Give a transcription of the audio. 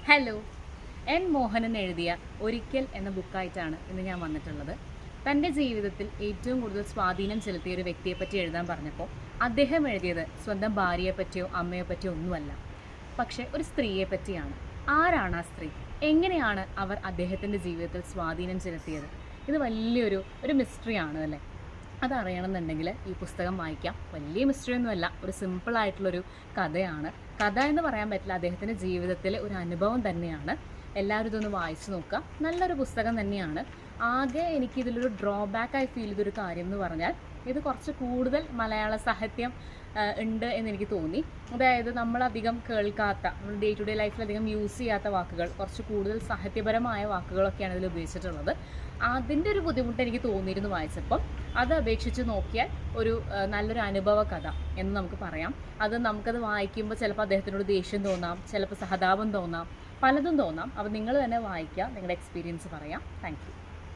Hello, N Mohanan എഴുതിയ ഒരിക്കൽ എന്ന ബുക്കായിട്ടാണ് ഇന്ന് ഞാൻ വന്നിട്ടുള്ളത്. തൻ്റെ ജീവിതത്തിൽ ഏറ്റവും കൂടുതൽ സ്വാധീനം ചെലുത്തിയ ഒരു വ്യക്തിയെപ്പറ്റി എഴുതാൻ പറഞ്ഞപ്പോൾ അദ്ദേഹം എഴുതിയത് സ്വന്തം ഭാര്യയെ പറ്റിയോ അമ്മയെ പറ്റിയോ ഒന്നുമല്ല, പക്ഷേ ഒരു സ്ത്രീയെ പറ്റിയാണ്. ആരാണ് ആ സ്ത്രീ? എങ്ങനെയാണ് അവർ അദ്ദേഹത്തിൻ്റെ ജീവിതത്തിൽ സ്വാധീനം ചെലുത്തിയത്? ഇത് വലിയൊരു മിസ്റ്ററിയാണ് അല്ലേ? അതറിയണമെന്നുണ്ടെങ്കിൽ ഈ പുസ്തകം വായിക്കാം. വലിയ മിസ്റ്ററി ഒന്നുമല്ല, ഒരു സിമ്പിളായിട്ടുള്ളൊരു കഥയാണ്. കഥ എന്ന് പറയാൻ പറ്റില്ല, അദ്ദേഹത്തിൻ്റെ ജീവിതത്തിലെ ഒരു അനുഭവം തന്നെയാണ്. എല്ലാവരും ഇതൊന്ന് വായിച്ചു നോക്കുക. നല്ലൊരു പുസ്തകം തന്നെയാണ്. ആകെ എനിക്കിതിലൊരു ഡ്രോബാക്കായി ഫീൽ ചെയ്തൊരു കാര്യം എന്ന് പറഞ്ഞാൽ ഇത് കുറച്ച് കൂടുതൽ മലയാള സാഹിത്യം ഉണ്ട് എന്നെനിക്ക് തോന്നി. അതായത് നമ്മളധികം കേൾക്കാത്ത, നമ്മൾ ഡേ ടു ഡേ ലൈഫിൽ അധികം യൂസ് ചെയ്യാത്ത വാക്കുകൾ, കുറച്ച് കൂടുതൽ സാഹിത്യപരമായ വാക്കുകളൊക്കെയാണ് ഇതിൽ ഉപയോഗിച്ചിട്ടുള്ളത്. അതിൻ്റെ ഒരു ബുദ്ധിമുട്ട് എനിക്ക് തോന്നിയിരുന്നു വായിച്ചപ്പം. അത് അപേക്ഷിച്ച് നോക്കിയാൽ ഒരു നല്ലൊരു അനുഭവ കഥ എന്ന് നമുക്ക് പറയാം. നമുക്കത് വായിക്കുമ്പോൾ ചിലപ്പോൾ അദ്ദേഹത്തിനോട് ദേഷ്യം തോന്നാം, ചിലപ്പോൾ സഹതാപം തോന്നാം, പലതും തോന്നാം. അപ്പോൾ നിങ്ങൾ തന്നെ വായിക്കുക, നിങ്ങളുടെ എക്സ്പീരിയൻസ് പറയാം. Thank you.